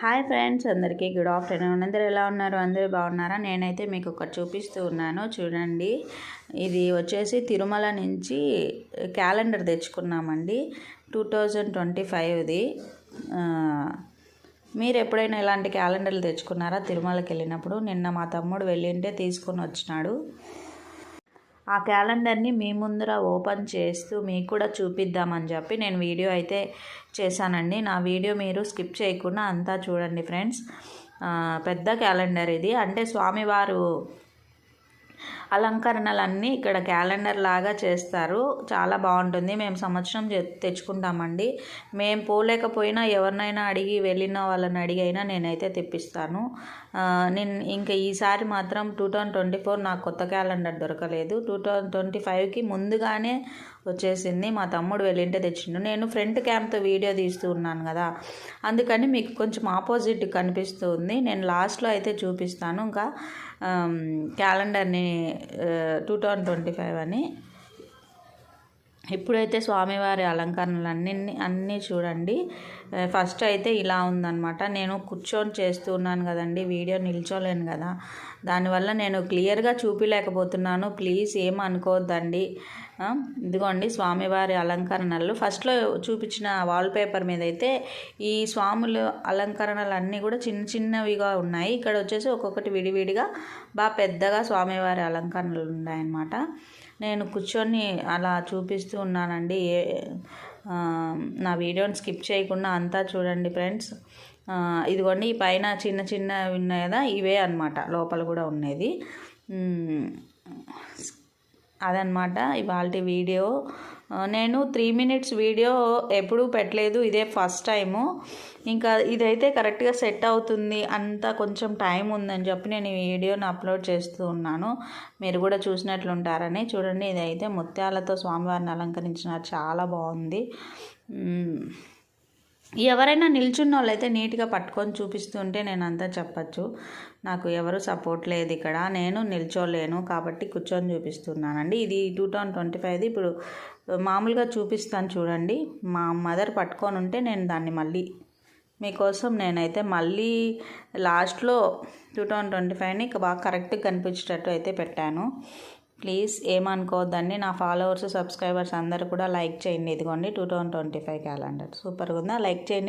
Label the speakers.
Speaker 1: Hi friends, అందరికీ good afternoon. అందరు ఎలా ఉన్నారు? అందరూ బాగున్నారా? నేనైతే మీకు ఒకటి చూపిస్తూ ఉన్నాను, చూడండి. ఇది వచ్చేసి తిరుమల నుంచి క్యాలెండర్ తెచ్చుకున్నామండి, 2025ది. మీరు ఎప్పుడైనా ఇలాంటి క్యాలెండర్లు తెచ్చుకున్నారా తిరుమలకి వెళ్ళినప్పుడు? నిన్న మా తమ్ముడు వెళ్ళింటే తీసుకొని వచ్చినాడు. ఆ క్యాలెండర్ని మీ ముందర ఓపెన్ చేస్తూ మీకు కూడా చూపిద్దామని చెప్పి నేను వీడియో అయితే చేశానండి. నా వీడియో మీరు స్కిప్ చేయకుండా అంతా చూడండి ఫ్రెండ్స్. పెద్ద క్యాలెండర్ ఇది, అంటే స్వామివారు అలంకరణలన్నీ ఇక్కడ క్యాలెండర్ లాగా చేస్తారు. చాలా బాగుంటుంది. మేము సంవత్సరం తెచ్చుకుంటామండి. మేము పోలేకపోయినా ఎవరినైనా అడిగి వెళ్ళిన వాళ్ళని అడిగి అయినా నేనైతే తెప్పిస్తాను. నేను ఇంకా ఈసారి మాత్రం 2024 నాకు కొత్త క్యాలెండర్ దొరకలేదు. 2025కి ముందుగానే వచ్చేసింది. మా తమ్ముడు వెళ్ళింటే తెచ్చిండు. నేను ఫ్రంట్ క్యామ్తో వీడియో తీస్తూ ఉన్నాను కదా, అందుకని మీకు కొంచెం ఆపోజిట్ కనిపిస్తుంది. నేను లాస్ట్లో అయితే చూపిస్తాను ఇంకా క్యాలెండర్ని 2025 అని. ఇప్పుడైతే స్వామివారి అలంకరణలు అన్నీ చూడండి. ఫస్ట్ అయితే ఇలా ఉందన్నమాట. నేను కూర్చొని చేస్తూ ఉన్నాను కదండి వీడియో, నిల్చోలేను కదా, దానివల్ల నేను క్లియర్గా చూపించలేకపోతున్నాను. ప్లీజ్ ఏమనుకోవద్దండి. ఇదిగోండి స్వామివారి అలంకరణలు. ఫస్ట్లో చూపించిన వాల్పేపర్ మీద అయితే ఈ స్వాముల అలంకరణలు అన్నీ కూడా చిన్న చిన్నవిగా ఉన్నాయి. ఇక్కడ వచ్చేసి ఒక్కొక్కటి విడివిడిగా బాగా పెద్దగా స్వామివారి అలంకరణలు ఉన్నాయన్నమాట. నేను కూర్చొని అలా చూపిస్తూ ఉన్నానండి. నా వీడియోని స్కిప్ చేయకుండా అంతా చూడండి ఫ్రెండ్స్. ఇదిగోండి ఈ పైన చిన్న చిన్నవి ఉన్నాయి కదా, ఇవే అన్నమాట లోపల కూడా ఉన్నది. అదనమాట ఇవాళ వీడియో. నేను 3 minutes వీడియో ఎప్పుడూ పెట్టలేదు, ఇదే ఫస్ట్ టైము. ఇంకా ఇదైతే కరెక్ట్గా సెట్ అవుతుంది, అంతా కొంచెం టైం ఉందని చెప్పి నేను ఈ వీడియోని అప్లోడ్ చేస్తూ ఉన్నాను. మీరు కూడా చూసినట్లుంటారని. చూడండి, ఇదైతే ముత్యాలతో స్వామివారిని అలంకరించినారు, చాలా బాగుంది. ఎవరైనా నిల్చున్న వాళ్ళైతే నీట్గా పట్టుకొని చూపిస్తుంటే నేను అంతా చెప్పచ్చు. నాకు ఎవరు సపోర్ట్ లేదు ఇక్కడ, నేను నిల్చోలేను కాబట్టి కూర్చొని చూపిస్తున్నానండి. ఇది 2025ది. ఇప్పుడు మామూలుగా చూపిస్తాను చూడండి. మా మదర్ పట్టుకొని ఉంటే నేను దాన్ని మళ్ళీ మీకోసం నేనైతే మళ్ళీ లాస్ట్లో 2025ని బాగా కరెక్ట్గా కనిపించేటట్టు అయితే పెట్టాను. ప్లీజ్ ఏమనుకోవద్దండి. నా ఫాలోవర్స్, సబ్స్క్రైబర్స్ అందరూ కూడా లైక్ చేయండి. ఇదిగోండి 2025 క్యాలెండర్ సూపర్గా ఉందా, లైక్ చేయండి.